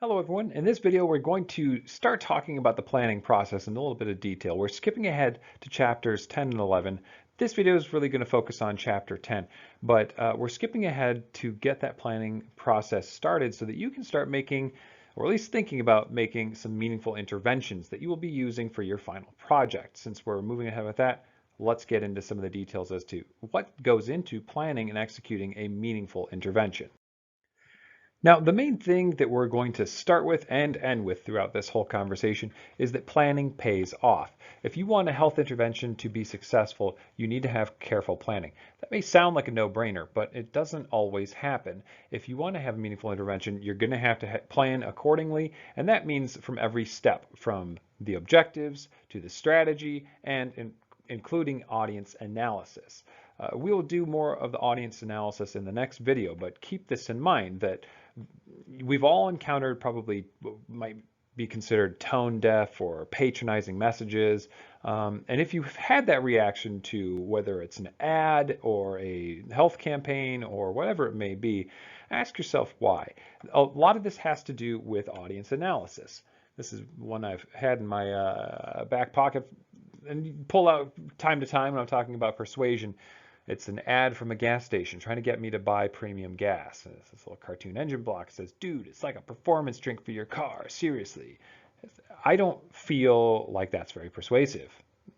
Hello everyone. In this video, we're going to start talking about the planning process in a little bit of detail. We're skipping ahead to chapters 10 and 11. This video is really going to focus on chapter 10, but we're skipping ahead to get that planning process started so that you can start making, or at least thinking about making some meaningful interventions that you will be using for your final project. Since we're moving ahead with that, let's get into some of the details as to what goes into planning and executing a meaningful intervention. Now, the main thing that we're going to start with and end with throughout this whole conversation is that planning pays off. If you want a health intervention to be successful, you need to have careful planning. That may sound like a no-brainer, but it doesn't always happen. If you want to have a meaningful intervention, you're going to have to plan accordingly, and that means from every step, from the objectives to the strategy and including audience analysis. We will do more of the audience analysis in the next video, but keep this in mind that we've all encountered probably what might be considered tone deaf or patronizing messages. And if you've had that reaction to whether it's an ad or a health campaign or whatever it may be, ask yourself why. A lot of this has to do with audience analysis. This is one I've had in my back pocket and pull out time to time when I'm talking about persuasion. It's an ad from a gas station trying to get me to buy premium gas. And it's this little cartoon engine block. It says, dude, it's like a performance drink for your car. Seriously. I don't feel like that's very persuasive.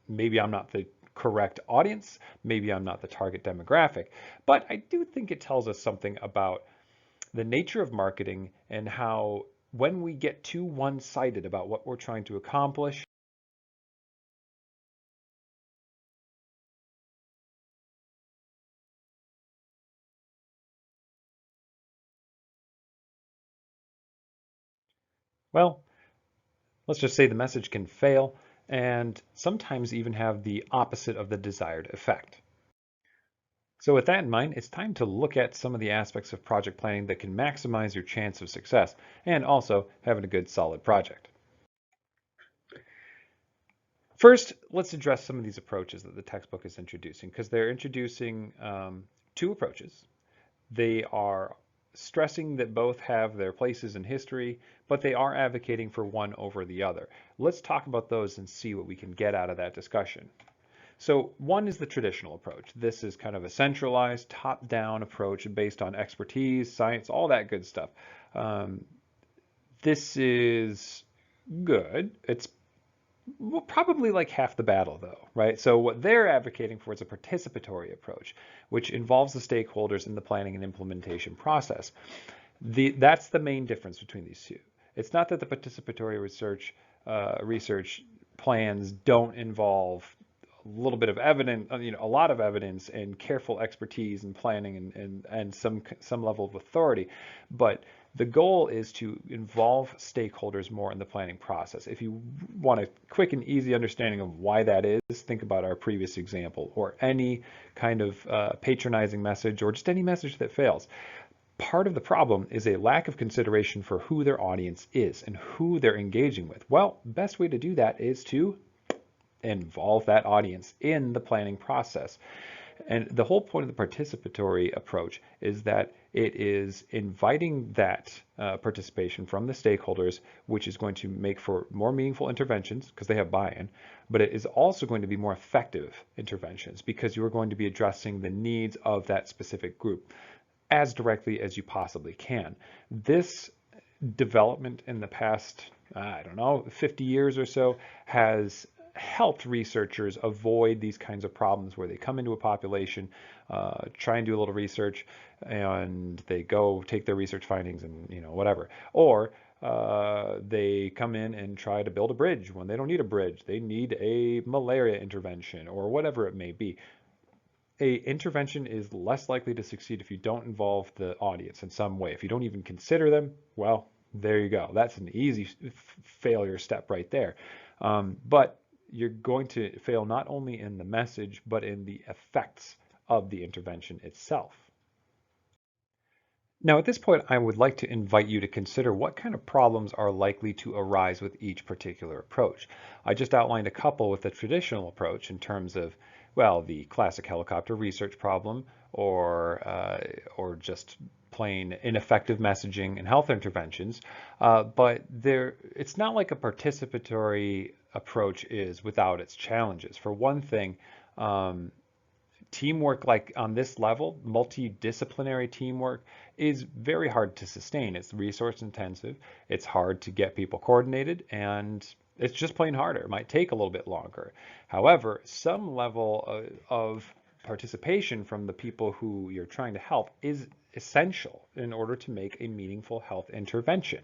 Maybe I'm not the correct audience. Maybe I'm not the target demographic. But I do think it tells us something about the nature of marketing and how when we get too one-sided about what we're trying to accomplish, well, let's just say the message can fail and sometimes even have the opposite of the desired effect. So with that in mind, it's time to look at some of the aspects of project planning that can maximize your chance of success and also having a good solid project. First, let's address some of these approaches that the textbook is introducing because they're introducing two approaches. They are stressing that both have their places in history, but they are advocating for one over the other. Let's talk about those and see what we can get out of that discussion. So one is the traditional approach. This is kind of a centralized, top-down approach based on expertise, science, all that good stuff. This is good. It's probably like half the battle though, right? So what they're advocating for is a participatory approach, which involves the stakeholders in the planning and implementation process. That's the main difference between these two. It's not that the participatory research plans don't involve a little bit of evidence, a lot of evidence and careful expertise and planning and some level of authority, but the goal is to involve stakeholders more in the planning process. If you want a quick and easy understanding of why that is, think about our previous example or any kind of patronizing message or just any message that fails. Part of the problem is a lack of consideration for who their audience is and who they're engaging with. Well, best way to do that is to involve that audience in the planning process. And the whole point of the participatory approach is that it is inviting that participation from the stakeholders, which is going to make for more meaningful interventions because they have buy-in, but it is also going to be more effective interventions because you are going to be addressing the needs of that specific group as directly as you possibly can. This development in the past, I don't know, 50 years or so has helped researchers avoid these kinds of problems where they come into a population, try and do a little research, and they go take their research findings and whatever. Or they come in and try to build a bridge when they don't need a bridge. They need a malaria intervention or whatever it may be. A intervention is less likely to succeed if you don't involve the audience in some way. If you don't even consider them, well, there you go. That's an easy failure step right there. But you're going to fail not only in the message, but in the effects of the intervention itself. Now, at this point, I would like to invite you to consider what kind of problems are likely to arise with each particular approach. I just outlined a couple with the traditional approach in terms of, well, the classic helicopter research problem or just plain ineffective messaging and health interventions, but it's not like a participatory approach is without its challenges. For one thing, teamwork like on this level, multidisciplinary teamwork, is very hard to sustain. It's resource intensive, it's hard to get people coordinated, and it's just plain harder. It might take a little bit longer. However, some level of participation from the people who you're trying to help is essential in order to make a meaningful health intervention.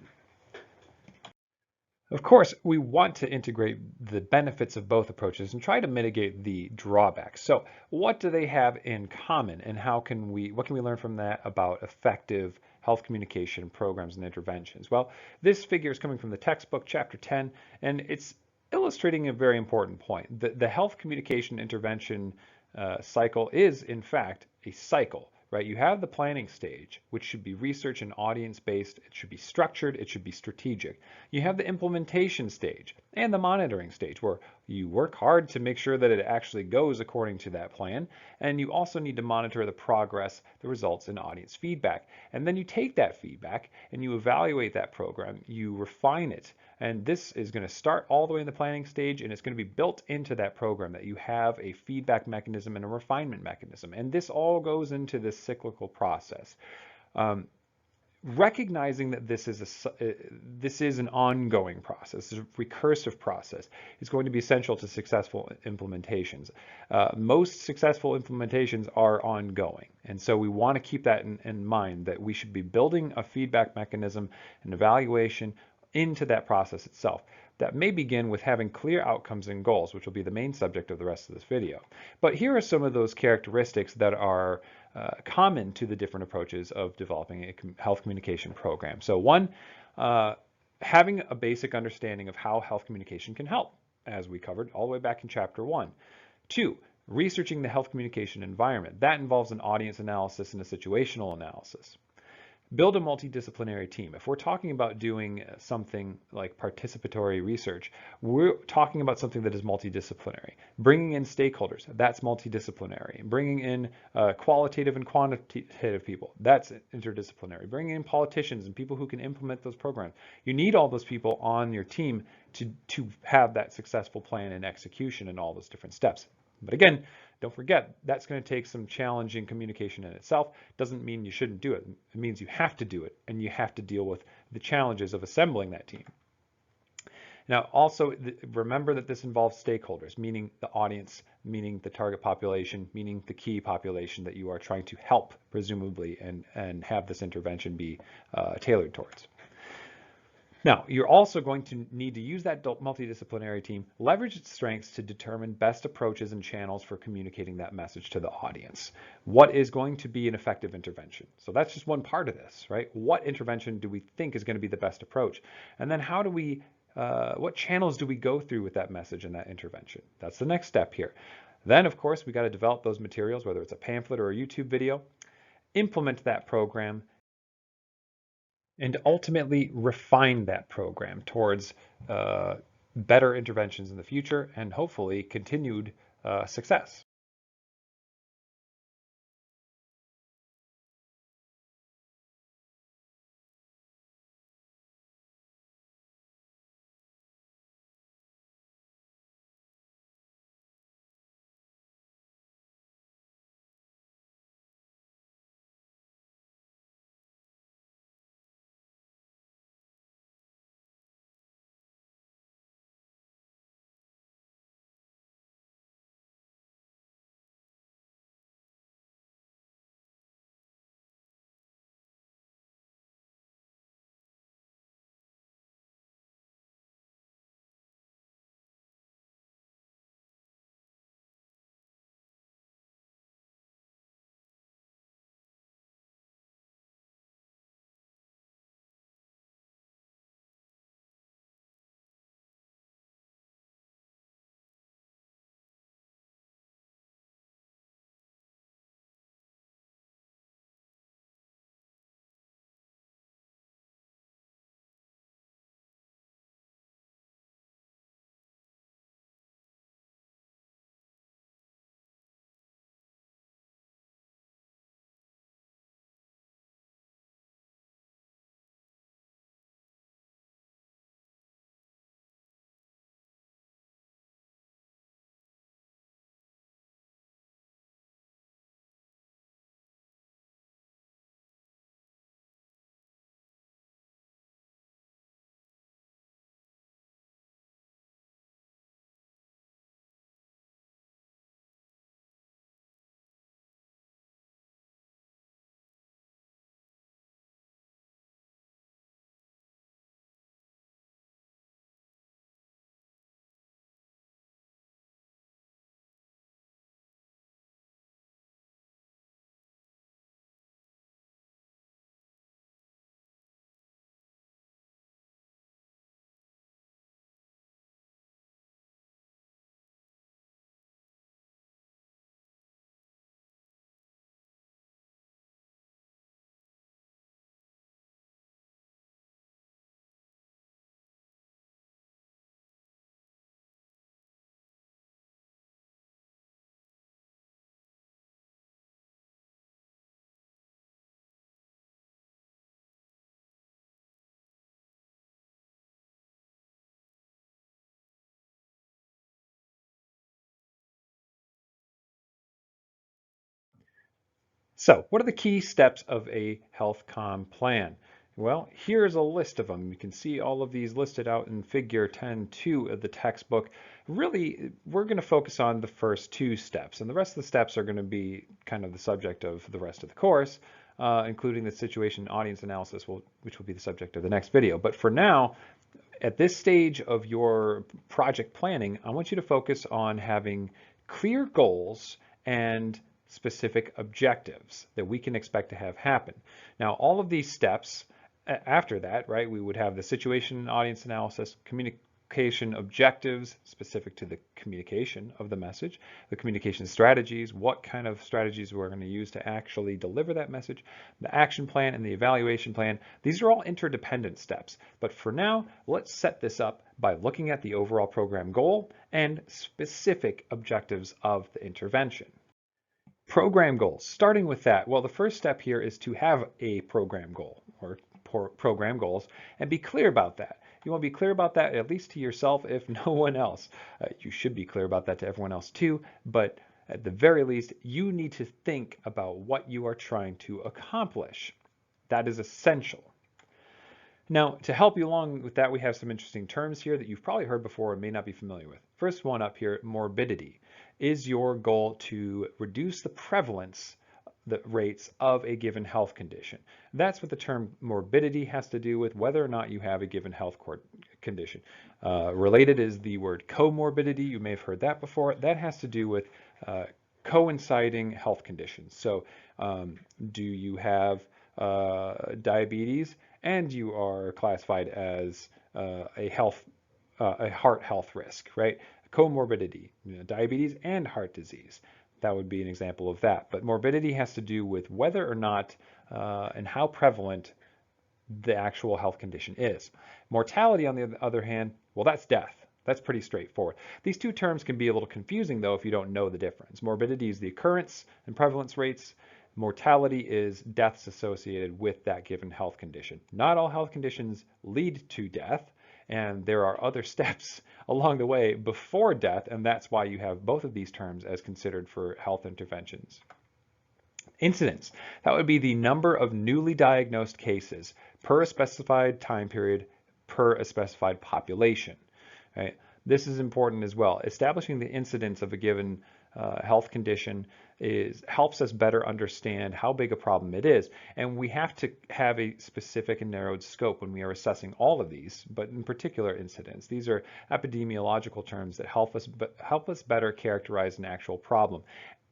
Of course, we want to integrate the benefits of both approaches and try to mitigate the drawbacks. So, what do they have in common, and what can we learn from that about effective health communication programs and interventions? Well, this figure is coming from the textbook, chapter 10, and it's illustrating a very important point. The health communication intervention cycle is, in fact, a cycle. Right? You have the planning stage, which should be research and audience-based. It should be structured. It should be strategic. You have the implementation stage and the monitoring stage, where you work hard to make sure that it actually goes according to that plan. And you also need to monitor the progress, the results, and audience feedback. And then you take that feedback and you evaluate that program. You refine it. And this is going to start all the way in the planning stage, and it's going to be built into that program that you have a feedback mechanism and a refinement mechanism. And this all goes into this cyclical process. Recognizing that this is an ongoing process, a recursive process, is going to be essential to successful implementations. Most successful implementations are ongoing, and so we want to keep that in mind, that we should be building a feedback mechanism and evaluation into that process itself. That may begin with having clear outcomes and goals, which will be the main subject of the rest of this video. But here are some of those characteristics that are common to the different approaches of developing a health communication program. So one, having a basic understanding of how health communication can help, as we covered all the way back in chapter 1. 2, researching the health communication environment. That involves an audience analysis and a situational analysis. Build a multidisciplinary team. If we're talking about doing something like participatory research, we're talking about something that is multidisciplinary. Bringing in stakeholders, that's multidisciplinary. Bringing in qualitative and quantitative people, that's interdisciplinary. Bringing in politicians and people who can implement those programs. You need all those people on your team to have that successful plan and execution and all those different steps. But again, don't forget, that's going to take some challenging communication in itself. Doesn't mean you shouldn't do it. It means you have to do it, and you have to deal with the challenges of assembling that team. Now, also remember that this involves stakeholders, meaning the audience, meaning the target population, meaning the key population that you are trying to help, presumably, and have this intervention be tailored towards. Now, you're also going to need to use that multidisciplinary team, leverage its strengths to determine best approaches and channels for communicating that message to the audience. What is going to be an effective intervention? So that's just one part of this, right? What intervention do we think is going to be the best approach? And then how do we, what channels do we go through with that message and that intervention? That's the next step here. Then, of course, we got to develop those materials, whether it's a pamphlet or a YouTube video, implement that program, and ultimately refine that program towards better interventions in the future and hopefully continued success. So, what are the key steps of a health comm plan? Well, here's a list of them. You can see all of these listed out in figure 10.2 of the textbook. Really, we're going to focus on the first two steps, and the rest of the steps are going to be kind of the subject of the rest of the course, including the situation audience analysis, which will be the subject of the next video. But for now, at this stage of your project planning, I want you to focus on having clear goals and specific objectives that we can expect to have happen. Now, all of these steps after that, right, we would have the situation and audience analysis, communication objectives specific to the communication of the message, the communication strategies, what kind of strategies we're going to use to actually deliver that message, the action plan and the evaluation plan. These are all interdependent steps. But for now, let's set this up by looking at the overall program goal and specific objectives of the intervention. Program goals, starting with that. Well, the first step here is to have a program goal or program goals and be clear about that. You want to be clear about that at least to yourself, if no one else. You should be clear about that to everyone else too, but at the very least, you need to think about what you are trying to accomplish. That is essential. Now, to help you along with that, we have some interesting terms here that you've probably heard before and may not be familiar with. First one up here, morbidity. Is your goal to reduce the prevalence, the rates of a given health condition? That's what the term morbidity has to do with, whether or not you have a given health condition. Related is the word comorbidity. You may have heard that before. That has to do with coinciding health conditions. So do you have diabetes and you are classified as a heart health risk, right? Comorbidity, diabetes and heart disease. That would be an example of that. But morbidity has to do with whether or not and how prevalent the actual health condition is. Mortality, on the other hand, well, that's death. That's pretty straightforward. These two terms can be a little confusing, though, if you don't know the difference. Morbidity is the occurrence and prevalence rates. Mortality is deaths associated with that given health condition. Not all health conditions lead to death, and there are other steps along the way before death, and that's why you have both of these terms as considered for health interventions. Incidence, that would be the number of newly diagnosed cases per a specified time period per a specified population. Right? This is important as well. Establishing the incidence of a given health condition helps us better understand how big a problem it is. And we have to have a specific and narrowed scope when we are assessing all of these, but in particular incidence. These are epidemiological terms that help us better characterize an actual problem.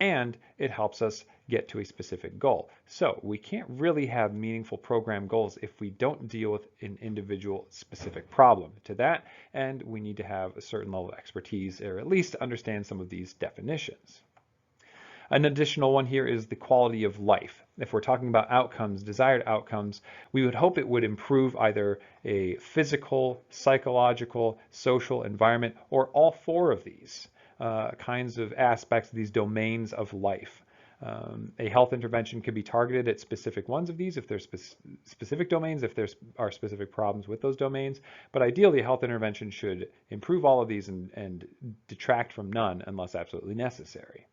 And it helps us get to a specific goal. So we can't really have meaningful program goals if we don't deal with an individual specific problem. To that end, we need to have a certain level of expertise, or at least understand some of these definitions. An additional one here is the quality of life. If we're talking about outcomes, desired outcomes, we would hope it would improve either a physical, psychological, social environment, or all four of these kinds of aspects, these domains of life. A health intervention could be targeted at specific ones of these if there's specific domains, if there are specific problems with those domains. But ideally, a health intervention should improve all of these and detract from none unless absolutely necessary.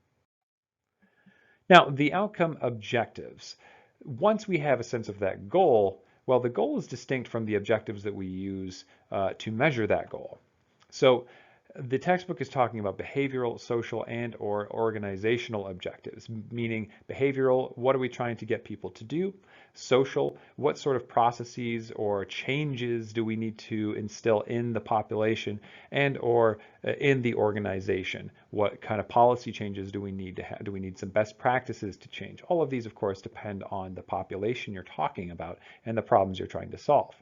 Now, the outcome objectives. Once we have a sense of that goal, well, the goal is distinct from the objectives that we use to measure that goal. So the textbook is talking about behavioral, social, and or organizational objectives, meaning behavioral, what are we trying to get people to do? Social, what sort of processes or changes do we need to instill in the population and or in the organization? What kind of policy changes do we need to have? Do we need some best practices to change? All of these, of course, depend on the population you're talking about and the problems you're trying to solve.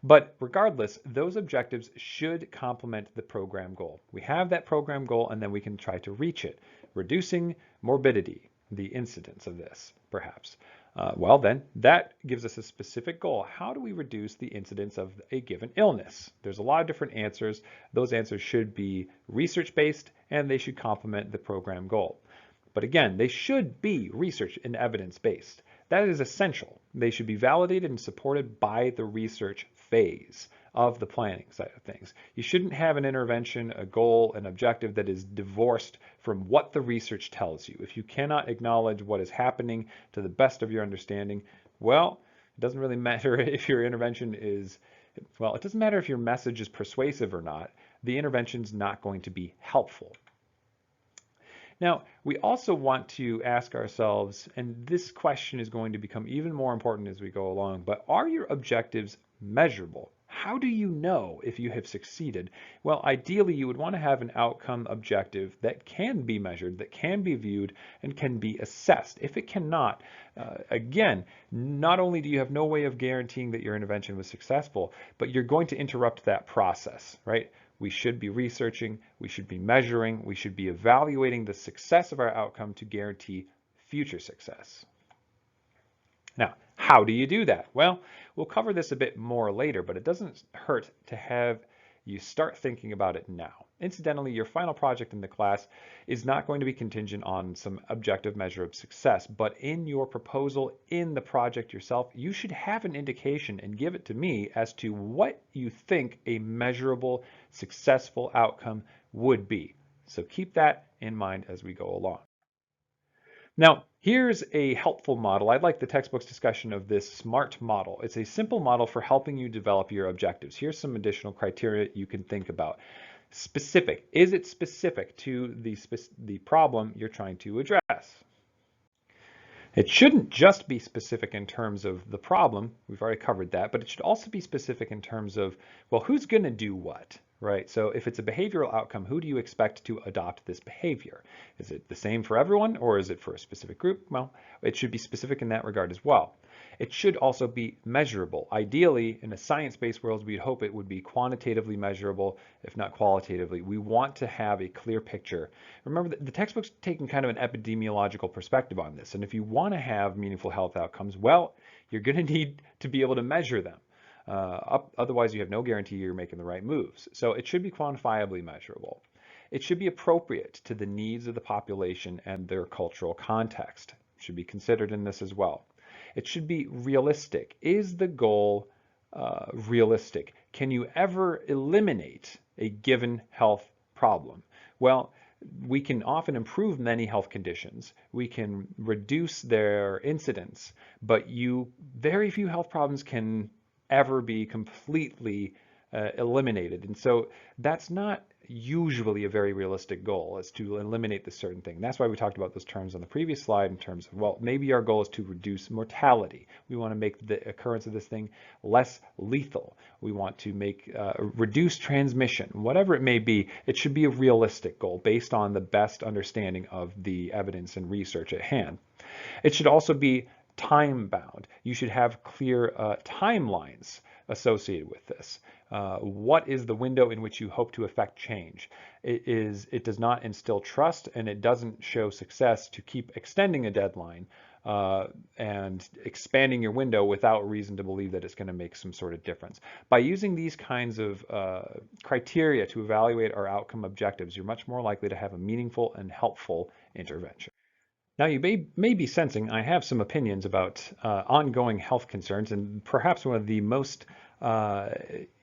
But regardless, those objectives should complement the program goal. We have that program goal and then we can try to reach it. Reducing morbidity, the incidence of this, perhaps. Well then, that gives us a specific goal. How do we reduce the incidence of a given illness? There's a lot of different answers. Those answers should be research-based and they should complement the program goal. But again, they should be research and evidence-based. That is essential. They should be validated and supported by the research phase of the planning side of things. You shouldn't have an intervention, a goal, an objective that is divorced from what the research tells you. If you cannot acknowledge what is happening to the best of your understanding, well, it doesn't really matter if your intervention is, well, it doesn't matter if your message is persuasive or not. The intervention's not going to be helpful. Now, we also want to ask ourselves, and this question is going to become even more important as we go along, but are your objectives measurable? How do you know if you have succeeded? Well, ideally, you would want to have an outcome objective that can be measured, that can be viewed, and can be assessed. If it cannot, again, not only do you have no way of guaranteeing that your intervention was successful, but you're going to interrupt that process, right? We should be researching, we should be measuring, we should be evaluating the success of our outcome to guarantee future success. Now, how do you do that? Well, we'll cover this a bit more later, but it doesn't hurt to have you start thinking about it now. Incidentally, your final project in the class is not going to be contingent on some objective measure of success, but in your proposal in the project yourself, you should have an indication and give it to me as to what you think a measurable, successful outcome would be. So keep that in mind as we go along. Now, here's a helpful model. I like the textbook's discussion of this SMART model. It's a simple model for helping you develop your objectives. Here's some additional criteria you can think about. Specific. Is it specific to the problem you're trying to address? It shouldn't just be specific in terms of the problem. We've already covered that, but it should also be specific in terms of, well, who's going to do what? Right? So if it's a behavioral outcome, who do you expect to adopt this behavior? Is it the same for everyone, or is it for a specific group? Well, it should be specific in that regard as well. It should also be measurable. Ideally, in a science-based world, we'd hope it would be quantitatively measurable, if not qualitatively. We want to have a clear picture. Remember, the textbook's taking kind of an epidemiological perspective on this, and if you want to have meaningful health outcomes, well, you're going to need to be able to measure them. Otherwise, you have no guarantee you're making the right moves. So it should be quantifiably measurable. It should be appropriate to the needs of the population and their cultural context. It should be considered in this as well. It should be realistic. Is the goal realistic? Can you ever eliminate a given health problem? Well, we can often improve many health conditions. We can reduce their incidence, but very few health problems can ever be completely eliminated. And so that's not usually a very realistic goal, is to eliminate this certain thing. That's why we talked about those terms on the previous slide in terms of, well, maybe our goal is to reduce mortality. We want to make the occurrence of this thing less lethal. We want to reduce transmission. Whatever it may be, it should be a realistic goal based on the best understanding of the evidence and research at hand. It should also be time-bound. You should have clear timelines associated with this. What is the window in which you hope to affect change? It does not instill trust, and it doesn't show success to keep extending a deadline and expanding your window without reason to believe that it's going to make some sort of difference. By using these kinds of criteria to evaluate our outcome objectives, you're much more likely to have a meaningful and helpful intervention. Now, you may be sensing I have some opinions about ongoing health concerns, and perhaps one of the most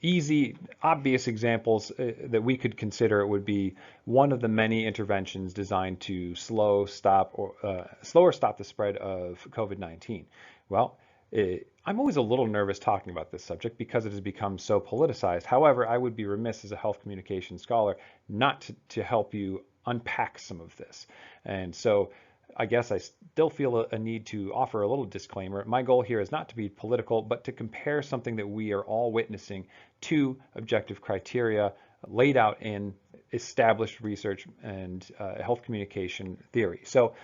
easy, obvious examples that we could consider would be one of the many interventions designed to slow or stop the spread of COVID-19. Well, I'm always a little nervous talking about this subject because it has become so politicized. However, I would be remiss as a health communication scholar not to help you unpack some of this. And so I guess I still feel a need to offer a little disclaimer. My goal here is not to be political, but to compare something that we are all witnessing to objective criteria laid out in established research and health communication theory. So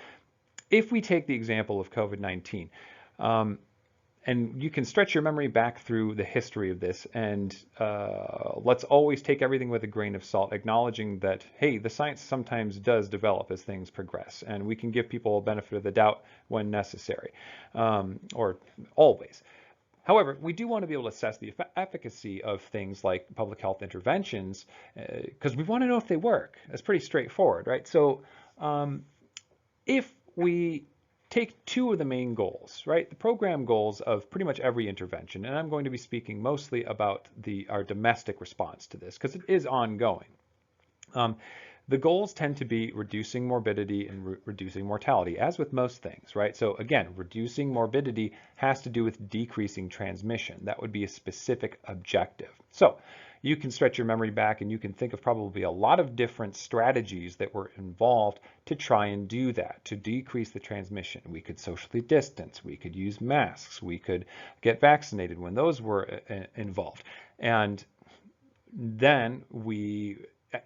if we take the example of COVID-19, and you can stretch your memory back through the history of this, and let's always take everything with a grain of salt, acknowledging that, hey, the science sometimes does develop as things progress, and we can give people a benefit of the doubt when necessary, or always. However, we do want to be able to assess the efficacy of things like public health interventions, because we want to know if they work. That's pretty straightforward, right? So if we take two of the main goals, right? The program goals of pretty much every intervention, and I'm going to be speaking mostly about our domestic response to this because it is ongoing. The goals tend to be reducing morbidity and reducing mortality, as with most things, right? So again, reducing morbidity has to do with decreasing transmission. That would be a specific objective. So you can stretch your memory back and you can think of probably a lot of different strategies that were involved to try and do that, to decrease the transmission. We could socially distance, we could use masks, we could get vaccinated when those were involved. And then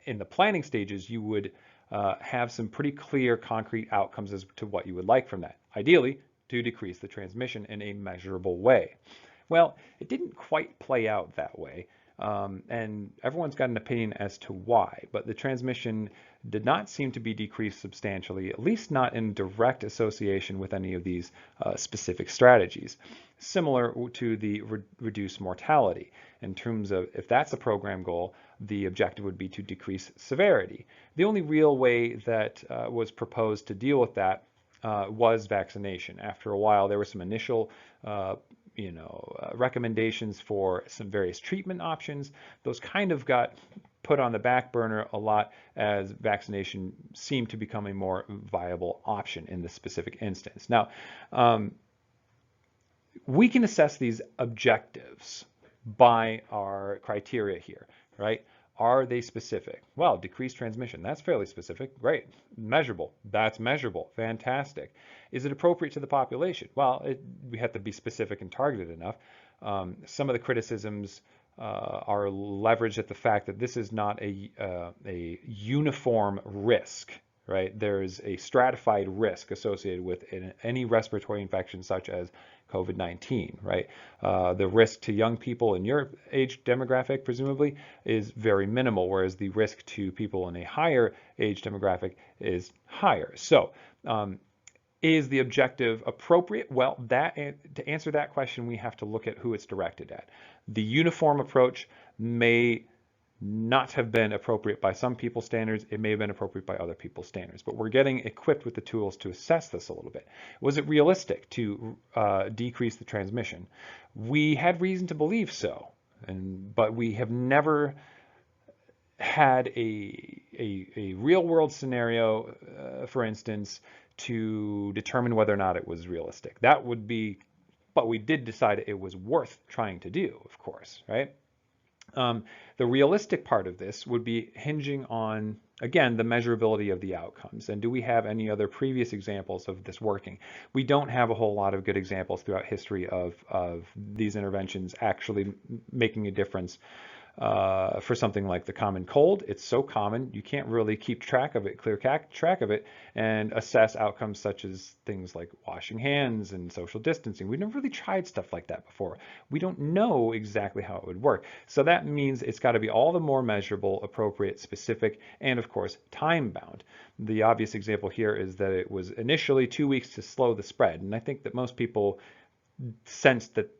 in the planning stages, you would have some pretty clear, concrete outcomes as to what you would like from that. Ideally, to decrease the transmission in a measurable way. Well, it didn't quite play out that way, and everyone's got an opinion as to why, but the transmission did not seem to be decreased substantially, at least not in direct association with any of these specific strategies. Similar to the reduced mortality. In terms of, if that's a program goal, the objective would be to decrease severity. The only real way that was proposed to deal with that was vaccination. After a while, there were some initial recommendations for some various treatment options. Those kind of got put on the back burner a lot as vaccination seemed to become a more viable option in this specific instance. Now, we can assess these objectives by our criteria here, right? Are they specific? Well, decreased transmission, that's fairly specific. Great. Measurable, that's measurable. Fantastic. Is it appropriate to the population? Well, we have to be specific and targeted enough. Some of the criticisms are leveraged at the fact that this is not a uniform risk, right? There's a stratified risk associated with any respiratory infection such as COVID-19, right? The risk to young people in your age demographic, presumably, is very minimal, whereas the risk to people in a higher age demographic is higher. So, is the objective appropriate? Well, to answer that question, we have to look at who it's directed at. The uniform approach may not have been appropriate by some people's standards. It may have been appropriate by other people's standards, but we're getting equipped with the tools to assess this a little bit. Was it realistic to decrease the transmission? We had reason to believe so, but we have never had a real world scenario, for instance, to determine whether or not it was realistic. That would be, but we did decide it was worth trying to do, of course, right? The realistic part of this would be hinging on, again, the measurability of the outcomes. And do we have any other previous examples of this working? We don't have a whole lot of good examples throughout history of these interventions actually making a difference. For something like the common cold, it's so common, you can't really keep track of it, clear track of it, and assess outcomes such as things like washing hands and social distancing. We've never really tried stuff like that before. We don't know exactly how it would work. So that means it's got to be all the more measurable, appropriate, specific, and of course, time-bound. The obvious example here is that it was initially 2 weeks to slow the spread, and I think that most people sensed that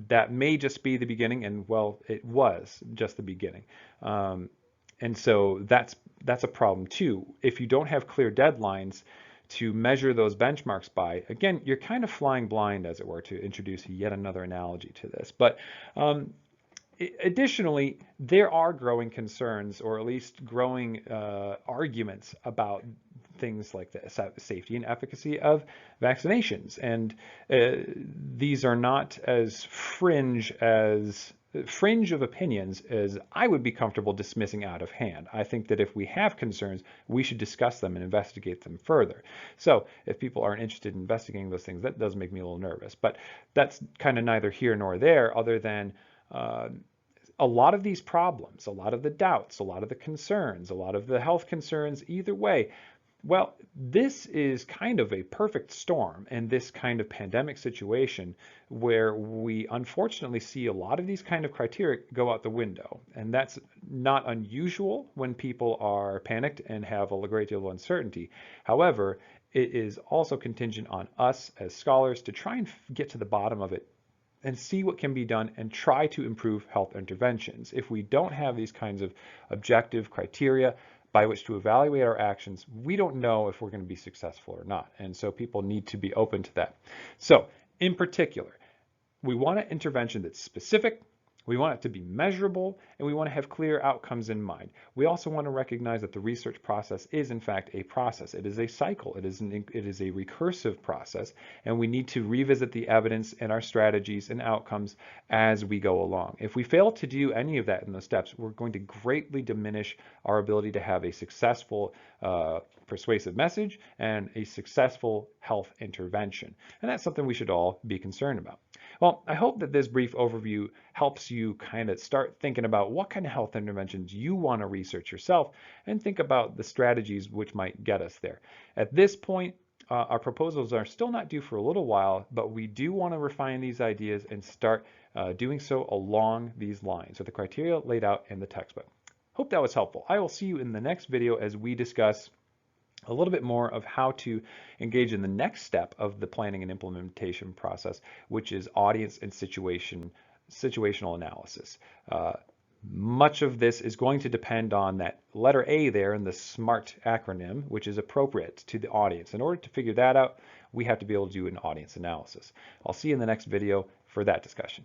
that may just be the beginning, and well, it was just the beginning. And so that's a problem too. If you don't have clear deadlines to measure those benchmarks by, again, you're kind of flying blind, as it were, to introduce yet another analogy to this. But additionally, there are growing concerns, or at least growing arguments about things like the safety and efficacy of vaccinations. And these are not as fringe of opinions as I would be comfortable dismissing out of hand. I think that if we have concerns, we should discuss them and investigate them further. So if people aren't interested in investigating those things, that does make me a little nervous. But that's kind of neither here nor there, other than a lot of these problems, a lot of the doubts, a lot of the concerns, a lot of the health concerns, either way, well, this is kind of a perfect storm in this kind of pandemic situation where we unfortunately see a lot of these kind of criteria go out the window. And that's not unusual when people are panicked and have a great deal of uncertainty. However, it is also contingent on us as scholars to try and get to the bottom of it and see what can be done and try to improve health interventions. If we don't have these kinds of objective criteria, by which to evaluate our actions, we don't know if we're going to be successful or not. And so people need to be open to that. So in particular, we want an intervention that's specific, we want it to be measurable, and we want to have clear outcomes in mind. We also want to recognize that the research process is in fact a process. It is a cycle. It is a recursive process, and we need to revisit the evidence and our strategies and outcomes as we go along. If we fail to do any of that in the steps, we're going to greatly diminish our ability to have a successful persuasive message and a successful health intervention. And that's something we should all be concerned about. Well, I hope that this brief overview helps you kind of start thinking about what kind of health interventions you want to research yourself and think about the strategies which might get us there. At this point, our proposals are still not due for a little while, but we do want to refine these ideas and start doing so along these lines with the criteria laid out in the textbook. Hope that was helpful. I will see you in the next video as we discuss a little bit more of how to engage in the next step of the planning and implementation process, which is audience and situational analysis. Much of this is going to depend on that letter A there in the SMART acronym, which is appropriate to the audience. In order to figure that out, we have to be able to do an audience analysis. I'll see you in the next video for that discussion.